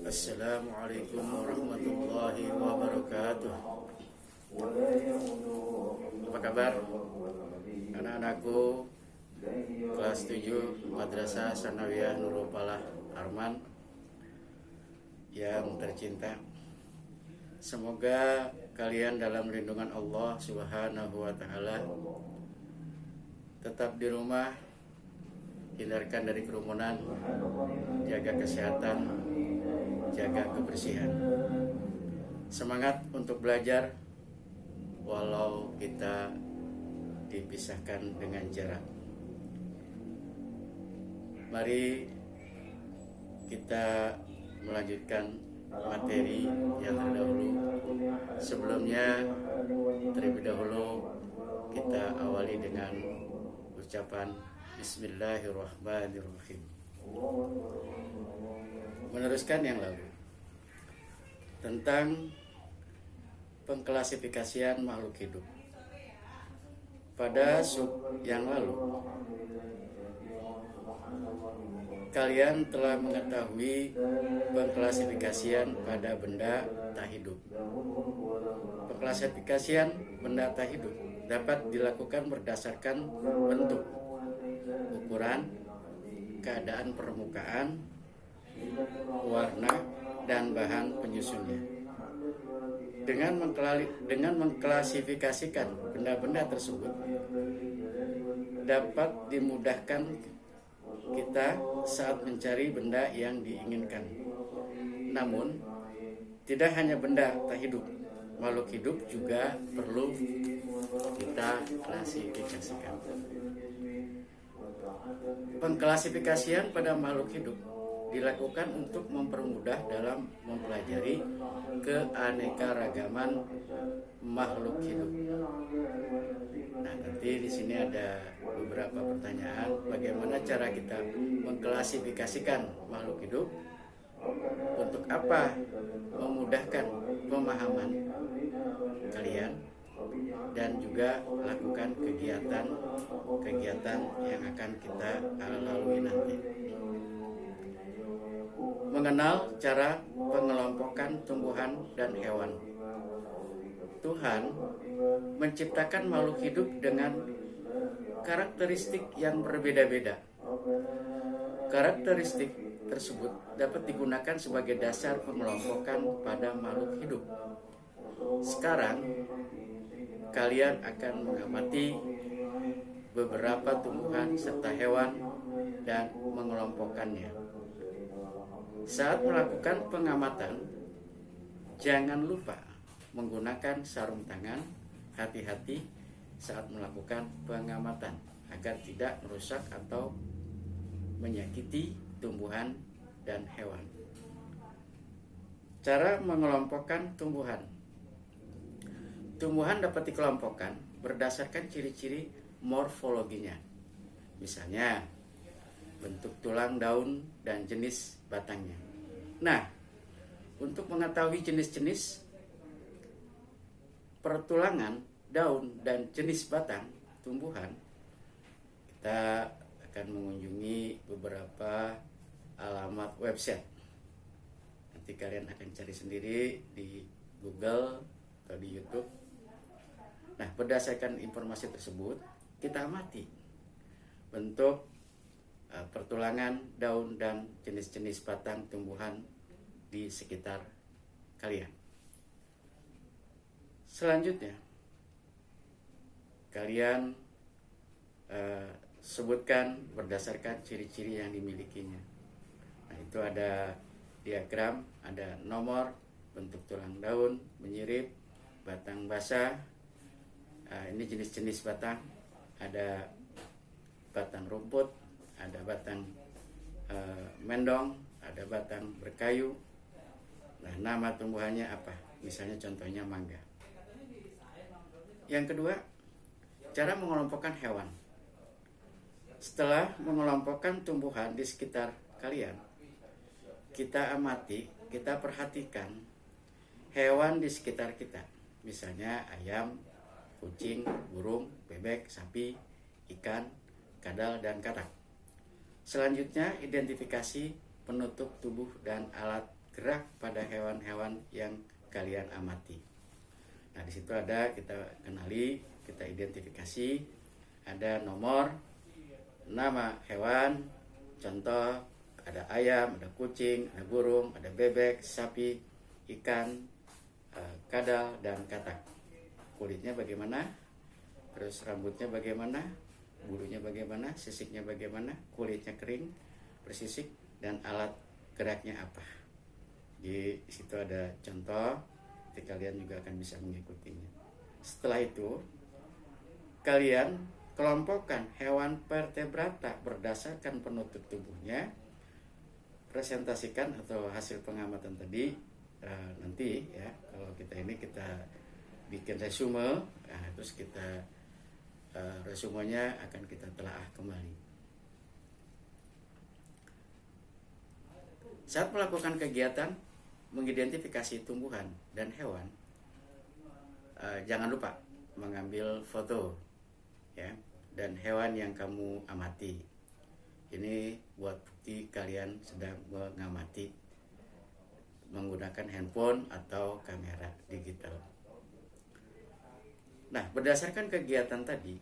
Assalamualaikum warahmatullahi wabarakatuh. Apa kabar anak-anakku kelas 7 Madrasah Sanawiyah Nurul Falah Arman yang tercinta? Semoga kalian dalam lindungan Allah Subhanahu wa Ta'ala, tetap di rumah, hindarkan dari kerumunan, jaga kesehatan, jaga kebersihan. Semangat untuk belajar walau kita dipisahkan dengan jarak. Mari kita melanjutkan materi yang terdahulu. Sebelumnya, terlebih dahulu kita awali dengan ucapan Bismillahirrahmanirrahim. Meneruskan yang lalu tentang pengklasifikasian makhluk hidup. Pada sub yang lalu, kalian telah mengetahui pengklasifikasian pada benda tak hidup. Pengklasifikasian benda tak hidup dapat dilakukan berdasarkan bentuk, ukuran, keadaan permukaan, warna, dan bahan penyusunnya. Dengan mengklasifikasikan benda-benda tersebut, dapat dimudahkan kita saat mencari benda yang diinginkan. Namun, tidak hanya benda tak hidup, makhluk hidup juga perlu kita klasifikasikan. Pengklasifikasian pada makhluk hidup dilakukan untuk mempermudah dalam mempelajari keanekaragaman makhluk hidup. Nah, nanti di sini ada beberapa pertanyaan, bagaimana cara kita mengklasifikasikan makhluk hidup, untuk apa, memudahkan pemahaman kalian, dan juga lakukan kegiatan yang akan kita lalui nanti. Mengenal cara pengelompokan tumbuhan dan hewan. Tuhan menciptakan makhluk hidup dengan karakteristik yang berbeda-beda. Karakteristik tersebut dapat digunakan sebagai dasar pengelompokan pada makhluk hidup. Sekarang, kalian akan mengamati beberapa tumbuhan serta hewan dan mengelompokkannya. Saat melakukan pengamatan, jangan lupa menggunakan sarung tangan. Hati-hati saat melakukan pengamatan agar tidak merusak atau menyakiti tumbuhan dan hewan. Cara mengelompokkan tumbuhan. Tumbuhan dapat dikelompokkan berdasarkan ciri-ciri morfologinya. Misalnya, bentuk tulang, daun, dan jenis batangnya. Nah, untuk mengetahui jenis-jenis pertulangan, daun, dan jenis batang tumbuhan, kita akan mengunjungi beberapa alamat website. Nanti kalian akan cari sendiri di Google atau di YouTube. Nah, berdasarkan informasi tersebut, kita amati bentuk pertulangan, daun, dan jenis-jenis batang tumbuhan di sekitar kalian. Selanjutnya, kalian sebutkan berdasarkan ciri-ciri yang dimilikinya. Nah, itu ada diagram, ada nomor, bentuk tulang daun, menyirip, batang basah. Ini jenis-jenis batang, ada batang rumput, ada batang mendong, ada batang berkayu. Nah, nama tumbuhannya apa? Misalnya contohnya mangga. Yang kedua, cara mengelompokkan hewan. Setelah mengelompokkan tumbuhan di sekitar kalian, kita amati, kita perhatikan hewan di sekitar kita. Misalnya ayam, kucing, burung, bebek, sapi, ikan, kadal, dan katak. Selanjutnya, identifikasi penutup tubuh dan alat gerak pada hewan-hewan yang kalian amati. Nah, di situ ada kita kenali, kita identifikasi, ada nomor, nama hewan, contoh ada ayam, ada kucing, ada burung, ada bebek, sapi, ikan, kadal, dan katak. Kulitnya bagaimana, terus rambutnya bagaimana, bulunya bagaimana, sisiknya bagaimana, kulitnya kering, bersisik, dan alat geraknya apa. Di situ ada contoh, jadi kalian juga akan bisa mengikutinya. Setelah itu, kalian kelompokkan hewan vertebrata berdasarkan penutup tubuhnya, presentasikan atau hasil pengamatan tadi. Nanti ya, kalau kita bikin resume, terus kita resumenya akan kita telaah kembali. Saat melakukan kegiatan mengidentifikasi tumbuhan dan hewan, jangan lupa mengambil foto ya, dan hewan yang kamu amati. Ini buat bukti kalian sedang mengamati menggunakan handphone atau kamera digital. Nah, berdasarkan kegiatan tadi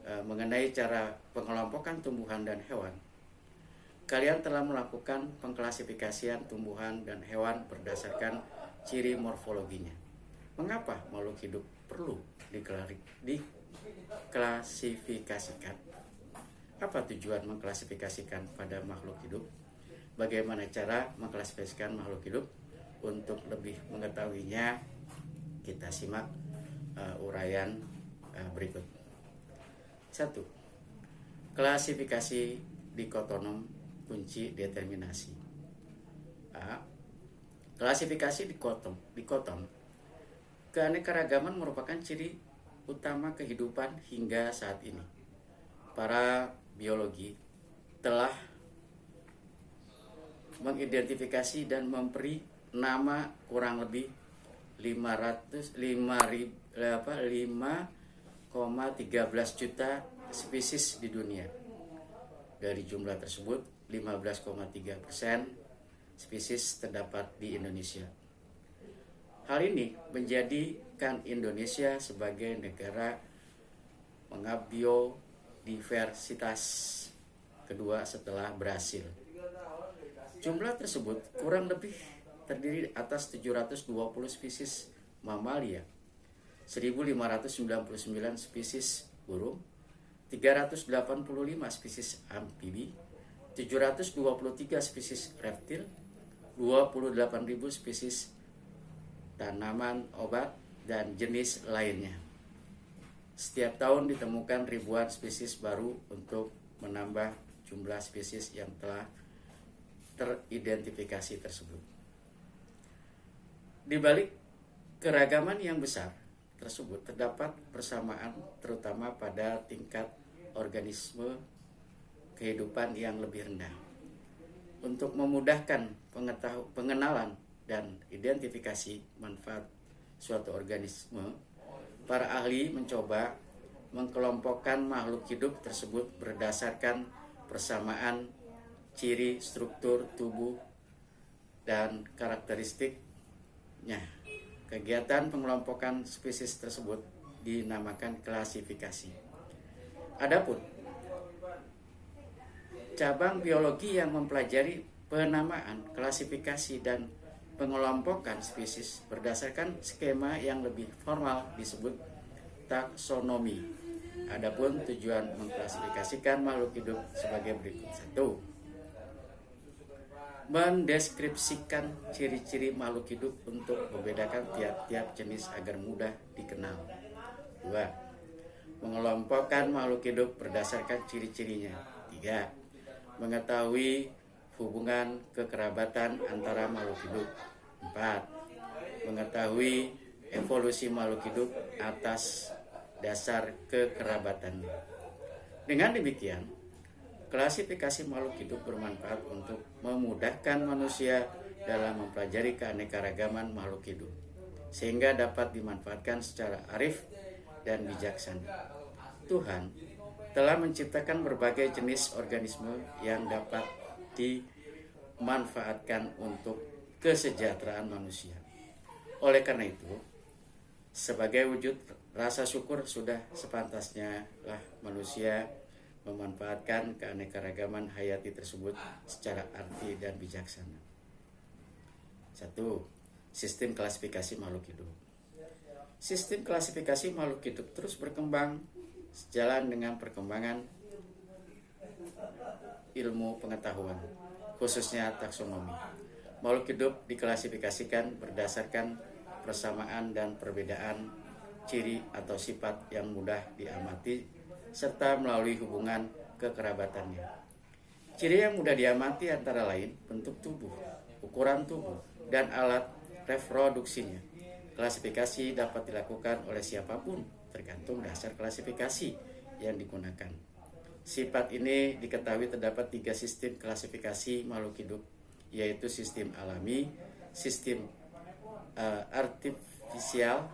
mengenai cara pengelompokan tumbuhan dan hewan, kalian telah melakukan pengklasifikasian tumbuhan dan hewan berdasarkan ciri morfologinya. Mengapa makhluk hidup perlu diklasifikasikan? Apa tujuan mengklasifikasikan pada makhluk hidup? Bagaimana cara mengklasifikasikan makhluk hidup? Untuk lebih mengetahuinya, kita simak uraian berikut. 1. Klasifikasi dikotonom kunci determinasi. Klasifikasi dikotom. Keanekaragaman merupakan ciri utama kehidupan hingga saat ini. Para biologi telah mengidentifikasi dan memberi nama kurang lebih 5,13 juta spesies di dunia. Dari jumlah tersebut, 15,3% spesies terdapat di Indonesia. Hal ini menjadikan Indonesia sebagai negara mengbiodiversitas kedua setelah Brasil. Jumlah tersebut kurang lebih terdiri atas 720 spesies mamalia, 1.599 spesies burung, 385 spesies amfibi, 723 spesies reptil, 28.000 spesies tanaman obat, dan jenis lainnya. Setiap tahun ditemukan ribuan spesies baru untuk menambah jumlah spesies yang telah teridentifikasi tersebut. Di balik keragaman yang besar tersebut terdapat persamaan terutama pada tingkat organisme kehidupan yang lebih rendah. Untuk memudahkan pengenalan dan identifikasi manfaat suatu organisme, para ahli mencoba mengkelompokkan makhluk hidup tersebut berdasarkan persamaan ciri struktur tubuh dan karakteristiknya. Kegiatan pengelompokan spesies tersebut dinamakan klasifikasi. Adapun cabang biologi yang mempelajari penamaan, klasifikasi, dan pengelompokan spesies berdasarkan skema yang lebih formal disebut taksonomi. Adapun tujuan mengklasifikasikan makhluk hidup sebagai berikut. 1. Mendeskripsikan ciri-ciri makhluk hidup untuk membedakan tiap-tiap jenis agar mudah dikenal. 2. Mengelompokkan makhluk hidup berdasarkan ciri-cirinya. 3. Mengetahui hubungan kekerabatan antara makhluk hidup. 4. Mengetahui evolusi makhluk hidup atas dasar kekerabatannya. Dengan demikian, klasifikasi makhluk hidup bermanfaat untuk memudahkan manusia dalam mempelajari keanekaragaman makhluk hidup, sehingga dapat dimanfaatkan secara arif dan bijaksana. Tuhan telah menciptakan berbagai jenis organisme yang dapat manfaatkan untuk kesejahteraan manusia. Oleh karena itu, sebagai wujud rasa syukur sudah sepantasnya lah manusia memanfaatkan keanekaragaman hayati tersebut secara arti dan bijaksana. 1. Sistem klasifikasi makhluk hidup. Sistem klasifikasi makhluk hidup terus berkembang sejalan dengan perkembangan ilmu pengetahuan, khususnya taksonomi. Makhluk hidup diklasifikasikan berdasarkan persamaan dan perbedaan ciri atau sifat yang mudah diamati serta melalui hubungan kekerabatannya. Ciri yang mudah diamati antara lain bentuk tubuh, ukuran tubuh, dan alat reproduksinya. Klasifikasi dapat dilakukan oleh siapapun tergantung dasar klasifikasi yang digunakan. Sifat ini diketahui terdapat 3 sistem klasifikasi makhluk hidup, yaitu sistem alami, sistem artifisial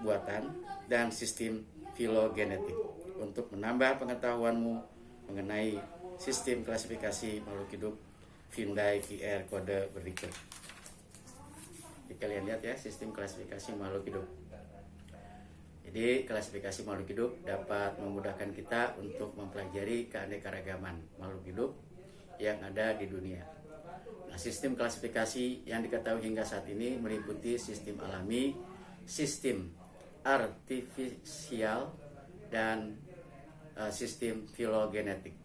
buatan, dan sistem filogenetik. Untuk menambah pengetahuanmu mengenai sistem klasifikasi makhluk hidup, pindai QR kode berikut. Jadi kalian lihat ya, sistem klasifikasi makhluk hidup. Jadi klasifikasi makhluk hidup dapat memudahkan kita untuk mempelajari keanekaragaman makhluk hidup yang ada di dunia. Nah, sistem klasifikasi yang diketahui hingga saat ini meliputi sistem alami, sistem artifisial, dan sistem filogenetik.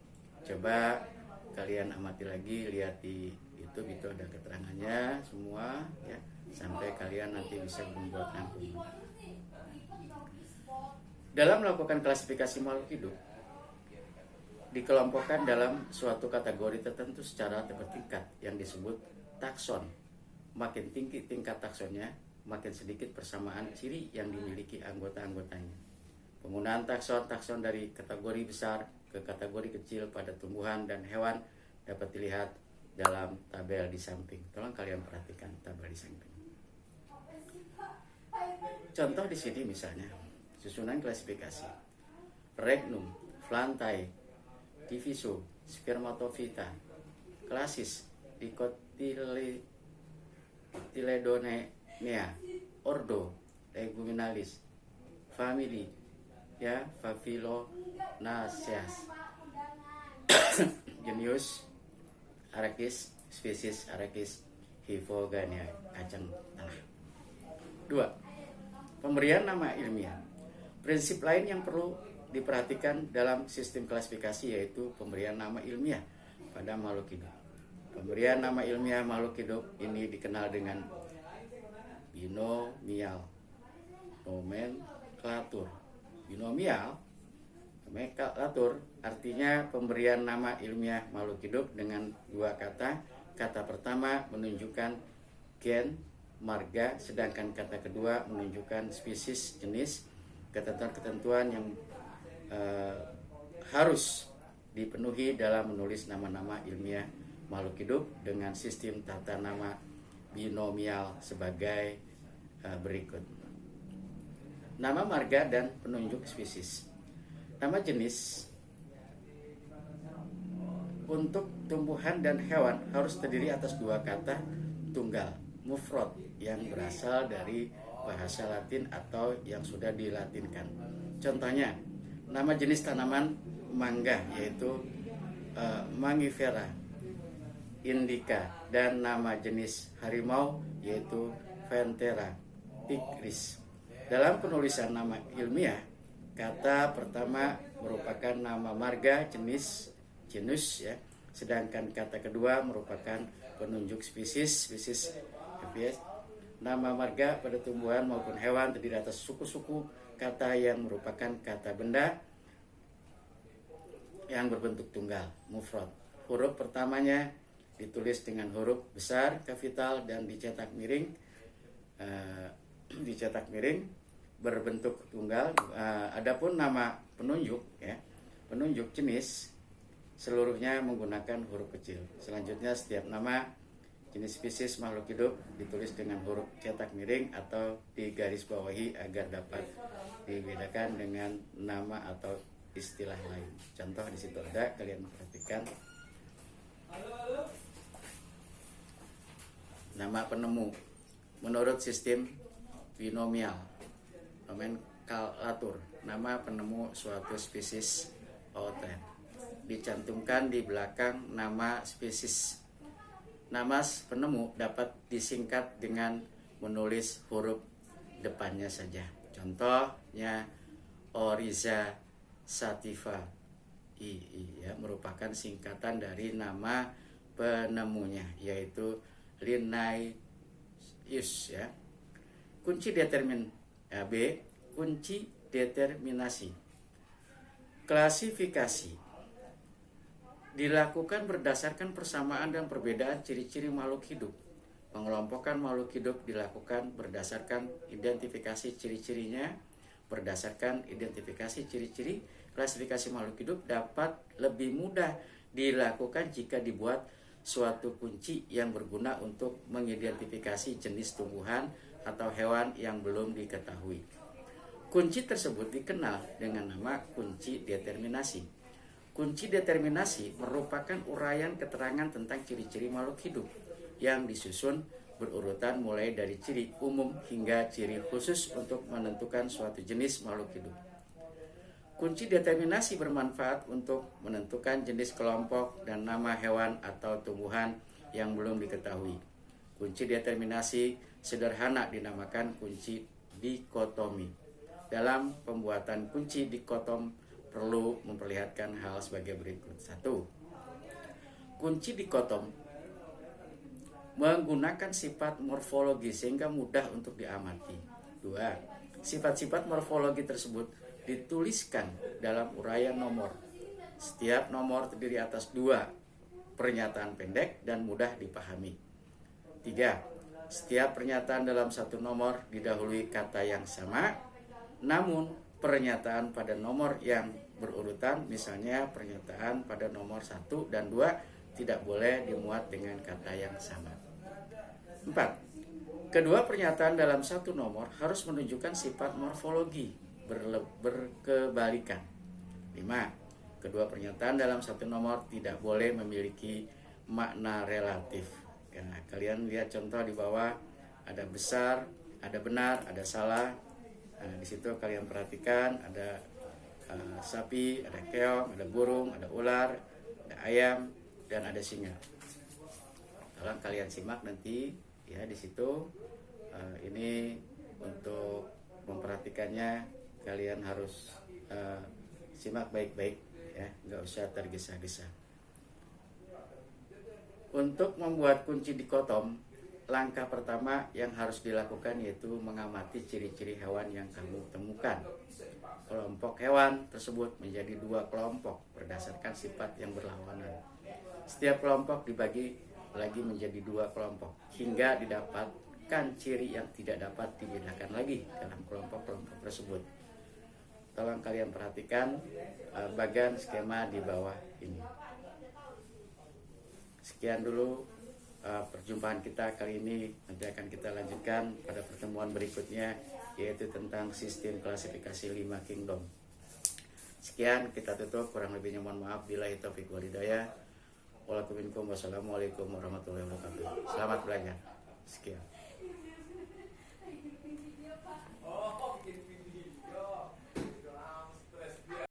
Coba kalian amati lagi, lihat di YouTube, itu ada keterangannya semua ya, sampai kalian nanti bisa membuat rangkuman. Dalam melakukan klasifikasi makhluk hidup, dikelompokkan dalam suatu kategori tertentu secara bertingkat yang disebut takson. Makin tinggi tingkat taksonnya, makin sedikit persamaan ciri yang dimiliki anggota-anggotanya. Penggunaan takson dari kategori besar ke kategori kecil pada tumbuhan dan hewan dapat dilihat dalam tabel di samping. Tolong kalian perhatikan tabel di samping. Contoh di sini misalnya, susunan klasifikasi. Regnum, Flantae, Diviso, Spermatophyta, Klasis, Dicotyledonea, Ordo, Leguminalis, Family, ya, Paphilonaceae, Genus Arachis, spesies Arachis Hyphogania, kacang tanah. 2. Pemberian nama ilmiah. Prinsip lain yang perlu diperhatikan dalam sistem klasifikasi yaitu pemberian nama ilmiah pada makhluk hidup. Pemberian nama ilmiah makhluk hidup ini dikenal dengan binomial nomenklatur. Binomial nomenklatur artinya pemberian nama ilmiah makhluk hidup dengan 2 kata. Kata pertama menunjukkan gen, marga, sedangkan kata kedua menunjukkan spesies, jenis. Ketentuan-ketentuan yang harus dipenuhi dalam menulis nama-nama ilmiah makhluk hidup dengan sistem tata nama binomial sebagai berikut. Nama marga dan penunjuk spesies. Nama jenis untuk tumbuhan dan hewan harus terdiri atas 2 kata tunggal, mufrad, yang berasal dari bahasa Latin atau yang sudah dilatinkan. Contohnya, nama jenis tanaman mangga yaitu Mangifera indica, dan nama jenis harimau yaitu Panthera tigris. Dalam penulisan nama ilmiah, kata pertama merupakan nama marga genus ya, sedangkan kata kedua merupakan penunjuk spesies. Nama marga pada tumbuhan maupun hewan terdiri atas suku-suku kata yang merupakan kata benda yang berbentuk tunggal, mufrad. Huruf pertamanya ditulis dengan huruf besar, kapital, dan dicetak miring berbentuk tunggal. Adapun nama penunjuk ya, penunjuk jenis seluruhnya menggunakan huruf kecil. Selanjutnya setiap nama jenis spesies makhluk hidup ditulis dengan huruf cetak miring atau digarisbawahi agar dapat dibedakan dengan nama atau istilah lain. Contoh di situ ada, kalian perhatikan. nama penemu menurut sistem binomial, nomenklatur, nama penemu suatu spesies OTN dicantumkan di belakang nama spesies. Nama penemu dapat disingkat dengan menulis huruf depannya saja. Contohnya Oryza sativa ya, merupakan singkatan dari nama penemunya, yaitu Linnaeus ya. Kunci kunci determinasi. Klasifikasi dilakukan berdasarkan persamaan dan perbedaan ciri-ciri makhluk hidup. Pengelompokan makhluk hidup dilakukan berdasarkan identifikasi ciri-cirinya. Berdasarkan identifikasi ciri-ciri, klasifikasi makhluk hidup dapat lebih mudah dilakukan jika dibuat suatu kunci yang berguna untuk mengidentifikasi jenis tumbuhan atau hewan yang belum diketahui. Kunci tersebut dikenal dengan nama kunci determinasi. Kunci determinasi merupakan uraian keterangan tentang ciri-ciri makhluk hidup yang disusun berurutan mulai dari ciri umum hingga ciri khusus untuk menentukan suatu jenis makhluk hidup. Kunci determinasi bermanfaat untuk menentukan jenis kelompok dan nama hewan atau tumbuhan yang belum diketahui. Kunci determinasi sederhana dinamakan kunci dikotomi. Dalam pembuatan kunci dikotom perlu memperlihatkan hal sebagai berikut. 1. Kunci dikotom menggunakan sifat morfologi sehingga mudah untuk diamati. 2. Sifat-sifat morfologi tersebut dituliskan dalam uraian nomor. Setiap nomor terdiri atas 2 pernyataan pendek dan mudah dipahami. 3. Setiap pernyataan dalam satu nomor didahului kata yang sama, namun pernyataan pada nomor yang berurutan, misalnya pernyataan pada nomor 1 dan 2, tidak boleh dimuat dengan kata yang sama. 4. Kedua pernyataan dalam satu nomor harus menunjukkan sifat morfologi berkebalikan. 5. Kedua pernyataan dalam satu nomor tidak boleh memiliki makna relatif. Nah, kalian lihat contoh di bawah, ada besar, ada benar, ada salah. Nah, di situ kalian perhatikan ada sapi, ada keong, ada burung, ada ular, ada ayam, dan ada singa. Tolong kalian simak nanti ya di situ. Ini untuk memperhatikannya kalian harus simak baik-baik ya, nggak usah tergesa-gesa. Untuk membuat kunci dikotom, langkah pertama yang harus dilakukan yaitu mengamati ciri-ciri hewan yang kamu temukan. Kelompok hewan tersebut menjadi 2 kelompok berdasarkan sifat yang berlawanan. Setiap kelompok dibagi lagi menjadi 2 kelompok hingga didapatkan ciri yang tidak dapat dibedakan lagi dalam kelompok-kelompok tersebut. Tolong kalian perhatikan bagian skema di bawah ini. Sekian dulu perjumpaan kita kali ini. Nanti akan kita lanjutkan pada pertemuan berikutnya, yaitu tentang sistem klasifikasi 5 kingdom. Sekian, kita tutup. Kurang lebihnya mohon maaf. Billahi taufiq wal hidayah. Wassalamualaikum warahmatullahi wabarakatuh. Selamat belajar. Sekian.